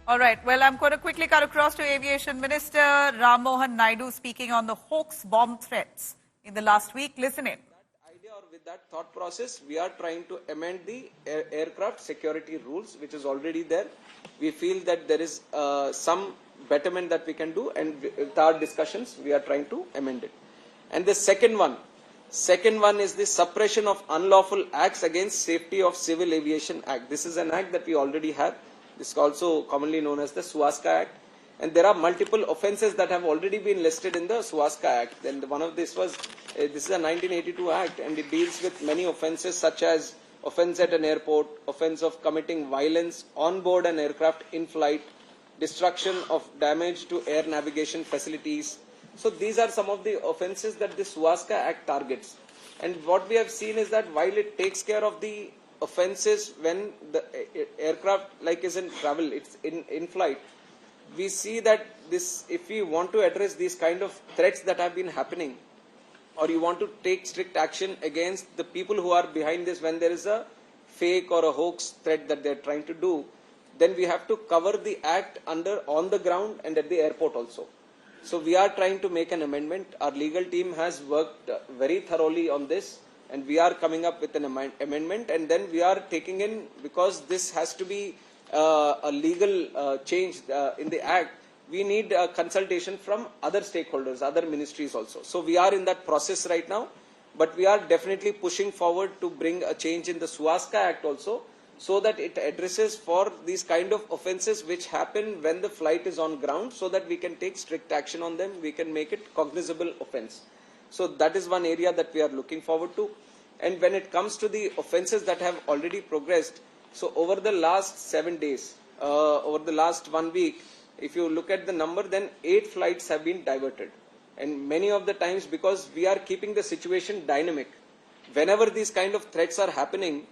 All right. Well, I'm going to quickly cut across to Aviation Minister Mohan Naidu speaking on the hoax bomb threats in the last week. Listen in. That idea, or with that thought process, we are trying to amend the aircraft security rules, which is already there. We feel that there is some betterment that we can do, and with our discussions, we are trying to amend it. And the second one is the Suppression of Unlawful Acts Against Safety of Civil Aviation Act. This is an act that we already have. This is also commonly known as the Suwaska Act. And there are multiple offences that have already been listed in the Suwaska Act. And one of this was, this is a 1982 Act, and it deals with many offences such as offence at an airport, offence of committing violence on board an aircraft in flight, destruction of damage to air navigation facilities. So these are some of the offences that the Suwaska Act targets. And what we have seen is that while it takes care of the offences when the aircraft is in travel, it's in flight, we see that this, if we want to address these kind of threats that have been happening, or you want to take strict action against the people who are behind this when there is a fake or a hoax threat that they're trying to do, then we have to cover the act on the ground and at the airport also. So we are trying to make an amendment. Our legal team has worked very thoroughly on this, and we are coming up with an amendment, and then we are taking in, because this has to be a legal change in the act, we need a consultation from other stakeholders, other ministries also. So we are in that process right now, but we are definitely pushing forward to bring a change in the Suwaska Act also, so that it addresses for these kind of offences which happen when the flight is on ground, so that we can take strict action on them, we can make it cognizable offence. So that is one area that we are looking forward to. And when it comes to the offences that have already progressed, so over the last 7 days, over the last 1 week, if you look at the number, then 8 flights have been diverted. And many of the times, because we are keeping the situation dynamic, whenever these kind of threats are happening,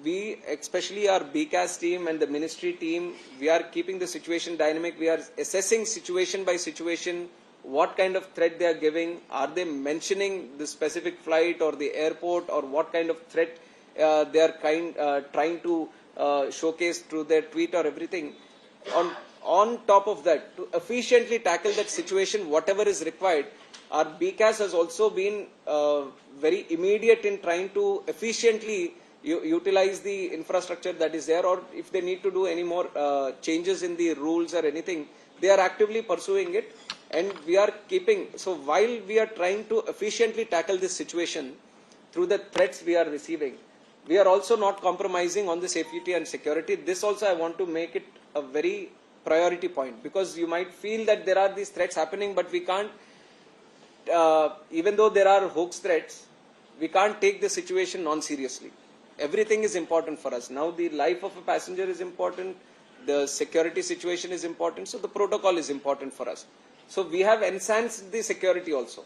we, especially our BCAS team and the ministry team, we are keeping the situation dynamic. We are assessing situation by situation, what kind of threat they are giving, are they mentioning the specific flight or the airport, or what kind of threat they are trying to showcase through their tweet or everything. On top of that, to efficiently tackle that situation, whatever is required, our BCAS has also been very immediate in trying to efficiently utilize the infrastructure that is there, or if they need to do any more changes in the rules or anything, they are actively pursuing it. And we are keeping, so while we are trying to efficiently tackle this situation through the threats we are receiving, we are also not compromising on the safety and security. This also I want to make it a very priority point, because you might feel that there are these threats happening, but we can't, even though there are hoax threats, we can't take the situation non-seriously. Everything is important for us. Now the life of a passenger is important, the security situation is important, so the protocol is important for us. So we have enhanced the security also.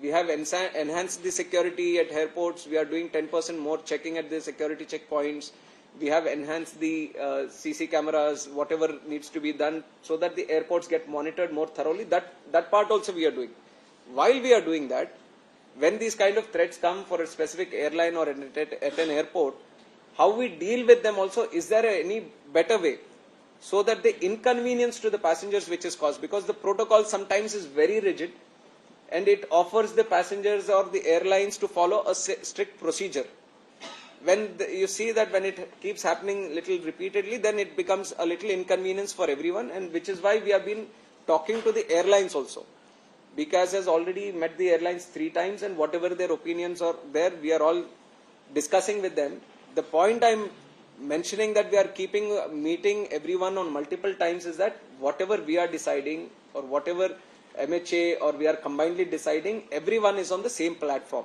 We have enhanced the security at airports. We are doing 10% more checking at the security checkpoints. We have enhanced the CC cameras, whatever needs to be done, so that the airports get monitored more thoroughly. That part also we are doing. While we are doing that, when these kind of threats come for a specific airline or at an airport, how we deal with them also, is there any better way, so that the inconvenience to the passengers which is caused, because the protocol sometimes is very rigid and it offers the passengers or the airlines to follow a strict procedure. When you see that when it keeps happening little repeatedly, then it becomes a little inconvenience for everyone, and which is why we have been talking to the airlines also. BCAS has already met the airlines 3 times, and whatever their opinions are there, we are all discussing with them. The point I'm mentioning that we are keeping meeting everyone on multiple times is that whatever we are deciding, or whatever MHA or we are combinedly deciding, everyone is on the same platform.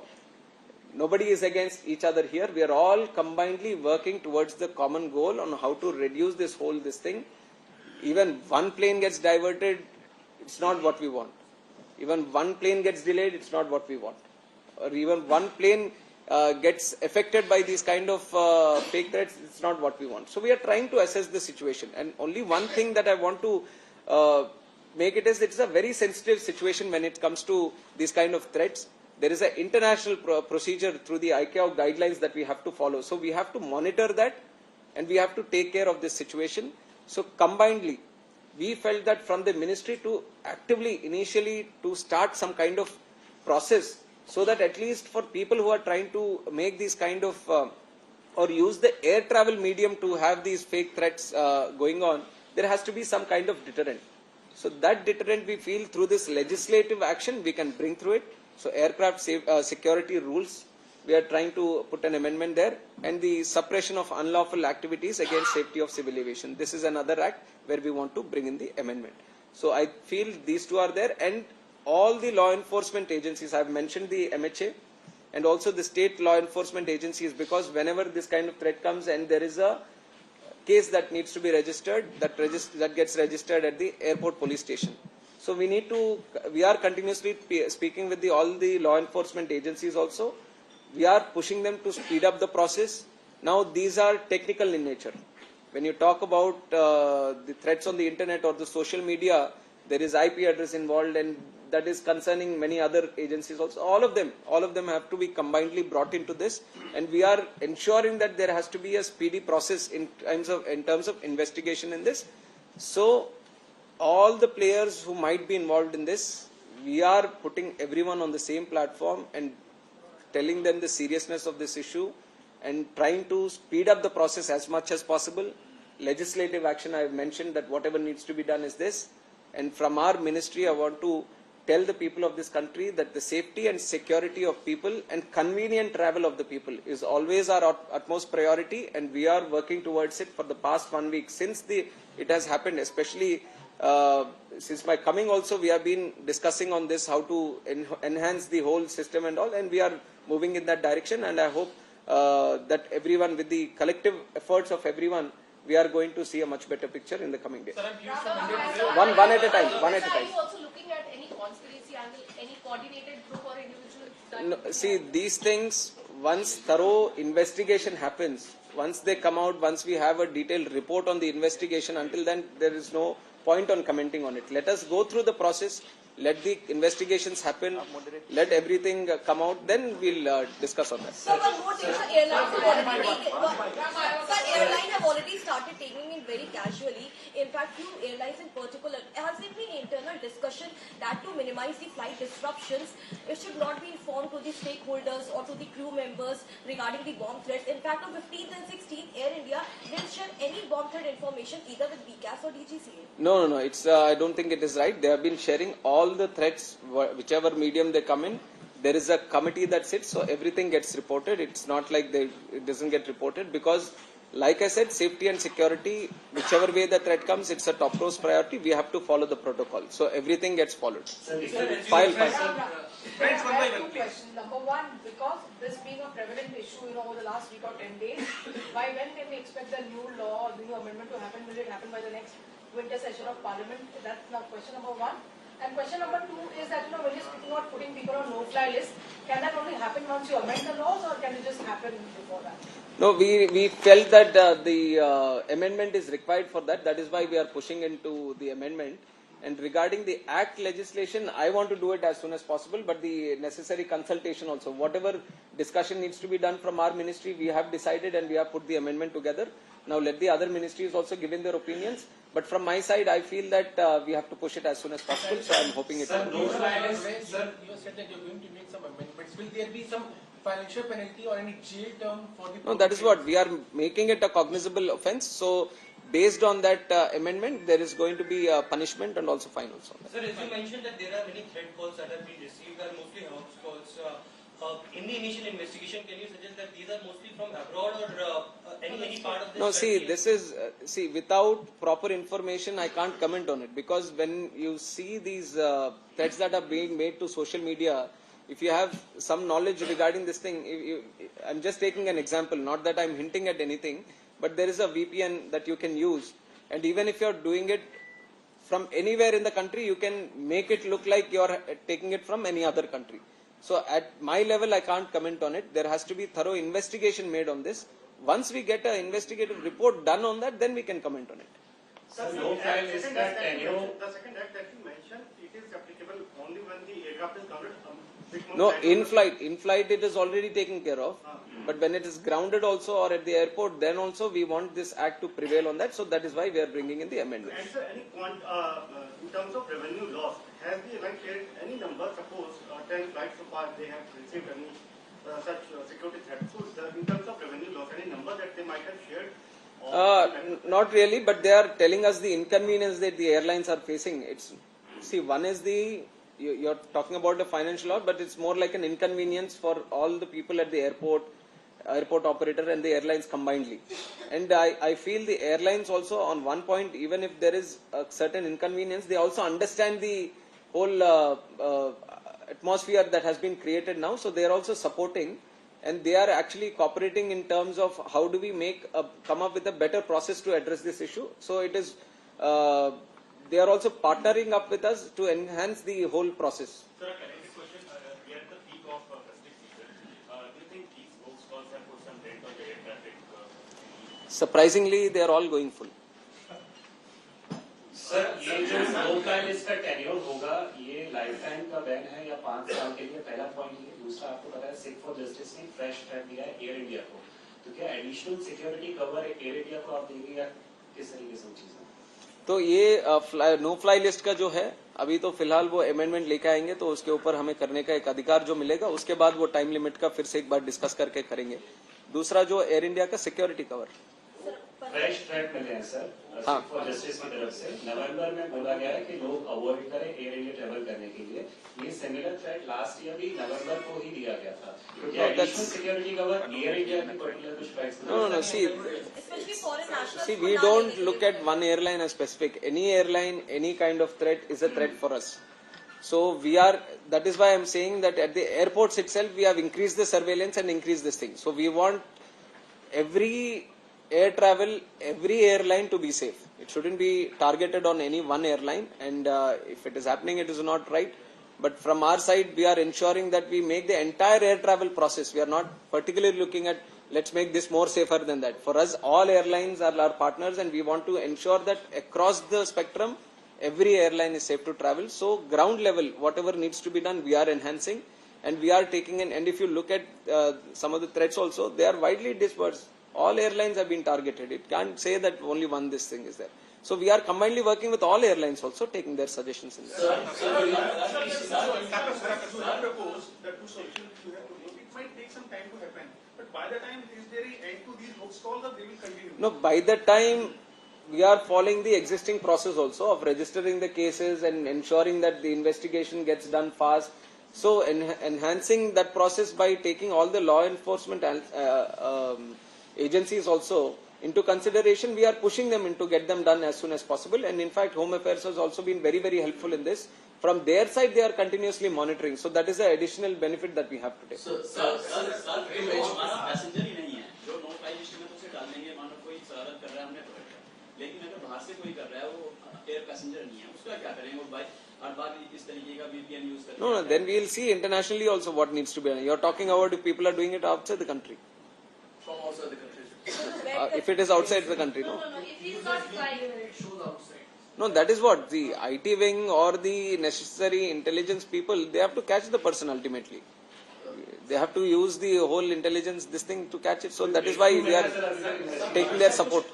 Nobody is against each other here. We are all combinedly working towards the common goal on how to reduce this thing. Even one plane gets diverted, it's not what we want. Even one plane gets delayed, it's not what we want. Or even one plane gets affected by these kind of fake threats, it's not what we want. So we are trying to assess the situation. And only one thing that I want to make it is, it's a very sensitive situation when it comes to these kind of threats. There is an international procedure through the ICAO guidelines that we have to follow. So we have to monitor that, and we have to take care of this situation. So combinedly, we felt that from the ministry to actively, initially, to start some kind of process, so that at least for people who are trying to make these kind of or use the air travel medium to have these fake threats going on, there has to be some kind of deterrent. So that deterrent, we feel through this legislative action we can bring through it. So aircraft security rules, we are trying to put an amendment there, and the suppression of unlawful activities against safety of civil aviation. This is another act where we want to bring in the amendment. So I feel these two are there, and all the law enforcement agencies, I have mentioned the MHA and also the state law enforcement agencies, because whenever this kind of threat comes and there is a case that needs to be registered, that gets registered at the airport police station. So we are continuously speaking with all the law enforcement agencies also. We are pushing them to speed up the process. Now these are technical in nature. When you talk about the threats on the internet or the social media, there is IP address involved, and that is concerning many other agencies also. All of them have to be combinedly brought into this, and we are ensuring that there has to be a speedy process in terms of investigation in this. So all the players who might be involved in this, we are putting everyone on the same platform and telling them the seriousness of this issue and trying to speed up the process as much as possible. Legislative action, I have mentioned that whatever needs to be done is this. And from our ministry, I want to tell the people of this country that the safety and security of people and convenient travel of the people is always our utmost priority, and we are working towards it for the past 1 week since it has happened. Especially since my coming also, we have been discussing on this, how to enhance the whole system and all, and we are moving in that direction, and I hope that everyone, with the collective efforts of everyone, we are going to see a much better picture in the coming days. One at a time. Are you also looking at any conspiracy angle, any coordinated group or individual? No, see, these things, once thorough investigation happens, once they come out, once we have a detailed report on the investigation, until then there is no point on commenting on it. Let us go through the process. Let the investigations happen, let everything come out, then we'll discuss on that. So one more thing, airlines have already started taking it very casually. In fact, few airlines in particular, has there been internal discussion that to minimize the flight disruptions, it should not be informed to the stakeholders or to the crew members regarding the bomb threats? In fact, on 15th and 16th, Air India didn't share any bomb threat information either with BCAS or DGCA. No. It's I don't think it is right. They have been sharing all the threats, whichever medium they come in. There is a committee that sits, so everything gets reported. It's not like it doesn't get reported, because, like I said, safety and security, whichever way the threat comes, it's a top rose priority. We have to follow the protocol, so everything gets followed. File. Friends, one by one, please. Number one, because this being a prevalent issue, over the last week or 10 days, by when can we expect the new law or the new amendment to happen? Will it happen by the next winter session of Parliament? That's now question number one. And question number two is that, when you're speaking about putting people on no-fly list, can that only happen once you amend the laws, or can it just happen before that? No, we felt that the amendment is required for that. That is why we are pushing into the amendment. And regarding the Act legislation, I want to do it as soon as possible, but the necessary consultation also. Whatever discussion needs to be done from our ministry, we have decided and we have put the amendment together. Now let the other ministries also give in their opinions. But from my side, I feel that we have to push it as soon as possible. So I am hoping it will. Sir, you said that you are going to make some amendments. Will there be some financial penalty or any jail term for the... No, that is what. We are making it a cognizable offence. So based on that amendment, there is going to be a punishment and also fine also. Sir, as you mentioned that there are many threat calls that have been received, are mostly hoax calls. In the initial investigation, can you suggest that these are mostly from abroad or any part of this? No, see, this is, without proper information, I can't comment on it, because when you see these threats that are being made to social media, if you have some knowledge regarding this thing, I'm just taking an example, not that I'm hinting at anything, but there is a VPN that you can use, and even if you're doing it from anywhere in the country, you can make it look like you're taking it from any other country. So at my level, I can't comment on it. There has to be thorough investigation made on this. Once we get an investigative report done on that, then we can comment on it. Sir, the second act that you mentioned, it is applicable only when the aircraft is grounded. No, in flight it is already taken care of. But when it is grounded also or at the airport, then also we want this act to prevail on that. So that is why we are bringing in the amendment. And sir, in terms of revenue loss, has the airline shared any number? Suppose 10 flights so far they have received any such security threat. So in terms of revenue loss, any number that they might have shared? Not really, but they are telling us the inconvenience that the airlines are facing. One is you're talking about the financial loss, but it's more like an inconvenience for all the people at the airport operator and the airlines combinedly. And I feel the airlines also on one point, even if there is a certain inconvenience, they also understand the whole atmosphere that has been created now. So they are also supporting, and they are actually cooperating in terms of how do we come up with a better process to address this issue. So it is, they are also partnering up with us to enhance the whole process. Sir, a connected question. We are at the peak of festive season. Do you think these hoax calls have put some dent on the air traffic? Surprisingly, they are all going full. Sir ये जो no fly list का tenure होगा ये life time का ban है या 5 साल के लिए, पहला पॉइंट ये। दूसरा, आपको पता है सिक फॉर जस्टिस ने फ्रेश थ्रेट दिया है एयर इंडिया को, तो क्या additional security cover air India को आप देंगे या किस तरीके से चीजें? तो ये नो फ्लाई लिस्ट का जो है अभी तो फिलहाल वो अमेंडमेंट लेके आएंगे, तो उसके ऊपर हमें करने का एक अधिकार जो मिलेगा, उसके बाद वो टाइम लिमिट का फिर से एक बार डिस्कस करके करेंगे। दूसरा जो एयर इंडिया का सिक्योरिटी कवर फ्रेश थ्रेट मिले हैं सर सिक फॉर जस्टिस की तरफ से। नवंबर में बोला गया है कि लोग अवॉइड करें एयर इंडिया ट्रेवल करने के लिए। ये सिमिलर थ्रेट लास्ट ईयर भी नवंबर को ही दिया गया था। तो क्या additional security cover air India की पर्टिकुलर कुछ flights? No. See, we don't look at one airline as specific. Any airline, any kind of threat is a threat for us. So that is why I'm saying that at the airports itself, we have increased the surveillance and increased this thing. So we want every air travel, every airline to be safe. It shouldn't be targeted on any one airline, and if it is happening, it is not right. But from our side, we are ensuring that we make the entire air travel process. We are not particularly looking at let's make this more safer than that. For us, all airlines are our partners, and we want to ensure that across the spectrum, every airline is safe to travel. So ground level, whatever needs to be done, we are enhancing, and we are taking in. And if you look at some of the threats also, they are widely dispersed. All airlines have been targeted. It can't say that only one this thing is there. So we are combinedly working with all airlines also, taking their suggestions in there. You have proposed the two solutions you have proposed. It might take some time to happen, but by the time is there an end to these hoax calls, or they will continue? No, by the time we are following the existing process also of registering the cases and ensuring that the investigation gets done fast. So enhancing that process by taking all the law enforcement agencies also into consideration, we are pushing them to get them done as soon as possible. And in fact, Home Affairs has also been very, very helpful in this. From their side, they are continuously monitoring. So that is the additional benefit that we have today. No, then we will see internationally also what needs to be done. You are talking about if people are doing it outside the country. From outside the country. If it is outside the country, no. If he's not flying. No, that is what the IT wing or the necessary intelligence people, they have to catch the person ultimately. They have to use the whole intelligence, this thing to catch it. So that is why we are taking their support.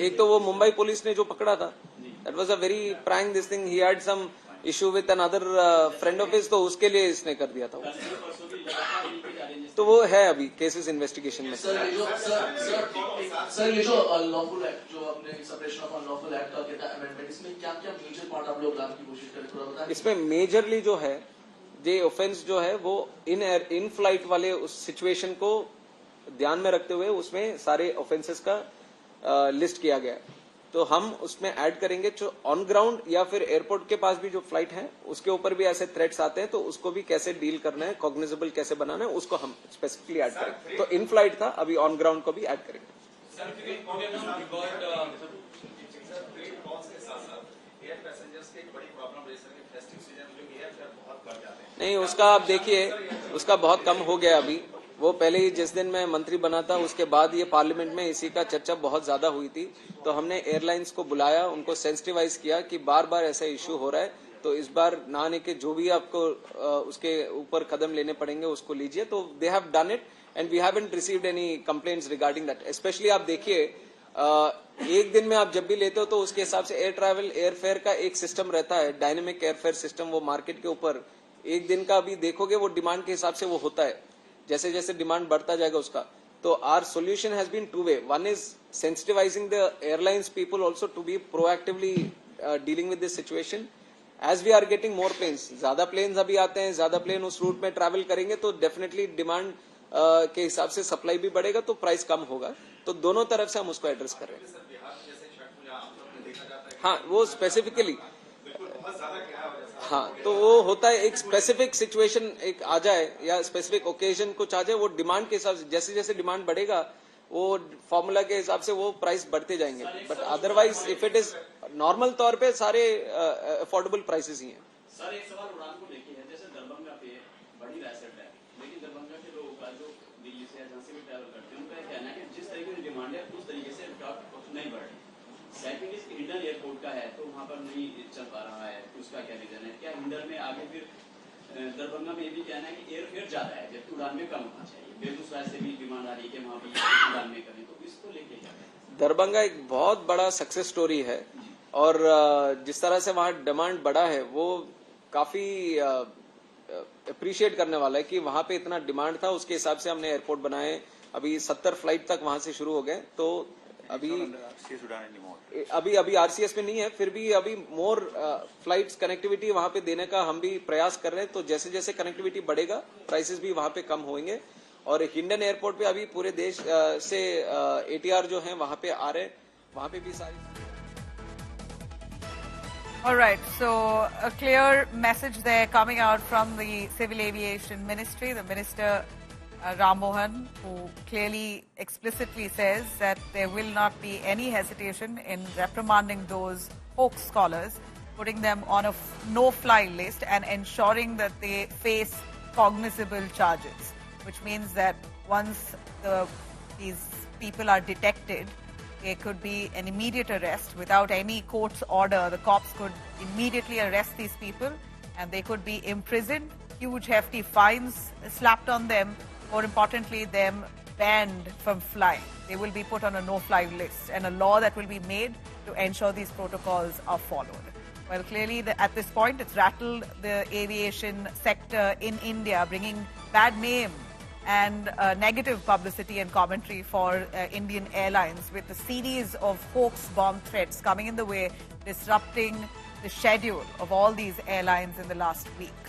एक तो वो Mumbai police ने जो पकड़ा था, that was a very prank this thing. He had some issue with another friend of his, तो उसके लिए इसने कर दिया था वो. तो वो है अभी केसेस इन्वेस्टिगेशन में. सर ये जो लॉफुल एक्ट जो आपने सेपरेशन ऑफ अनलॉफुल एक्ट का कहता है अमेंडमेंट, इसमें क्या क्या मेजर पॉइंट आप लोग लाने की कोशिश करें, थोड़ा बताएं. इसमें मेजरली जो है ये ऑफेंस जो है वो इन फ्लाइट वाले उस सिचुएशन को ध्यान में रखते हुए उसमें सारे ऑफेंसेस का लिस्ट किया गया है. तो हम उसमें ऐड करेंगे जो ऑन ग्राउंड या फिर एयरपोर्ट के पास भी जो फ्लाइट है उसके ऊपर भी ऐसे थ्रेट्स आते हैं, तो उसको भी कैसे डील करना है, कॉग्निजेबल कैसे बनाना है, उसको हम स्पेसिफिकली ऐड करेंगे. तो इन फ्लाइट था, अभी ऑन ग्राउंड को भी ऐड करेंगे. नहीं, उसका आप देखिए उसका बहुत कम हो गया अभी. वो पहले ही जिस दिन मैं मंत्री बना था उसके बाद ये पार्लियामेंट में इसी का चर्चा बहुत ज्यादा हुई थी. तो हमने एयरलाइंस को बुलाया, उनको सेंसिटिवाइज किया कि बार बार ऐसा इश्यू हो रहा है, तो इस बार ना आने के जो भी आपको उसके ऊपर कदम लेने पड़ेंगे उसको लीजिए. तो they have done it and we haven't received any complaints regarding that. Specially आप देखिए एक दिन में आप जब भी लेते हो तो उसके हिसाब से एयर ट्रैवल एयर फेयर का एक सिस्टम रहता है, डायनेमिक एयर फेयर सिस्टम. वो मार्केट के ऊपर एक दिन का भी देखोगे वो डिमांड के हिसाब से वो होता है. जैसे जैसे डिमांड बढ़ता जाएगा उसका. तो our solution has been two way. One is sensitizing the airlines people also to be proactively dealing with this situation. As we are getting more planes, ज्यादा प्लेन्स अभी आते हैं, ज्यादा प्लेन उस रूट में ट्रैवल करेंगे तो डेफिनेटली डिमांड के हिसाब से सप्लाई भी बढ़ेगा तो प्राइस कम होगा. तो दोनों तरफ से हम उसको एड्रेस कर रहे हैं. हाँ, वो स्पेसिफिकली हाँ, तो वो होता है एक स्पेसिफिक सिचुएशन एक आ जाए या स्पेसिफिक ओकेजन कुछ आ जाए, वो डिमांड के हिसाब से जैसे जैसे डिमांड बढ़ेगा वो फॉर्मूला के हिसाब से वो प्राइस बढ़ते जाएंगे. But otherwise if it is normal तौर पे सारे अफोर्डेबल प्राइसेस ही हैं. सर एक सवाल उड़ान को लेके है. जैसे दरभंगा पे बड़ी एसेट है, लेकिन दरभंगा के लोगों का जो दिल्ली से जहाँ से भी ट्रैवल करते हैं उनका कहना है कि जिस तरीके की डिमांड है उस तरीके से एयरक्राफ्ट नहीं बढ़ रही. सेकंड इस हिंडन एयरपोर्ट का है तो वहाँ पर नहीं चल पा रहा है, उसका क्या रीजन है? क्या हिंडन में आगे फिर दरभंगा में ये भी कहना है कि एयरफेयर ज्यादा है जबकि उड़ान में कम होना चाहिए. बेगूसराय से भी डिमांड आ रही है कि वहाँ भी उड़ान में करें, तो इसको लेके क्या है? दरभंगा एक बहुत बड़ा सक्सेस स्टोरी है और जिस तरह से वहाँ डिमांड बढ़ा है वो काफी अप्रिशिएट करने वाला है कि वहाँ पे इतना डिमांड था. उसके हिसाब से हमने एयरपोर्ट बनाए. अभी 70 फ्लाइट तक वहां से शुरू हो गए. तो अभी आरसीएस में नहीं है, फिर भी अभी मोर फ्लाइट्स कनेक्टिविटी वहां पे देने का हम भी प्रयास कर रहे हैं. तो जैसे जैसे कनेक्टिविटी बढ़ेगा प्राइसेस भी वहां पे कम होंगे. और हिंडन एयरपोर्ट पे अभी पूरे देश से एटीआर जो है वहां पे आ रहे हैं, वहां पे भी सारी. All right, so a clear message there coming out from the Civil Aviation Ministry, the Minister Ram Mohan, who clearly explicitly says that there will not be any hesitation in reprimanding those hoax scholars, putting them on a no-fly list and ensuring that they face cognizable charges, which means that once these people are detected, there could be an immediate arrest without any court's order. The cops could immediately arrest these people and they could be imprisoned, huge hefty fines slapped on them, more importantly, them banned from flying. They will be put on a no-fly list and a law that will be made to ensure these protocols are followed. Well, clearly at this point, it's rattled the aviation sector in India, bringing bad name and negative publicity and commentary for Indian airlines, with a series of hoax bomb threats coming in the way, disrupting the schedule of all these airlines in the last week.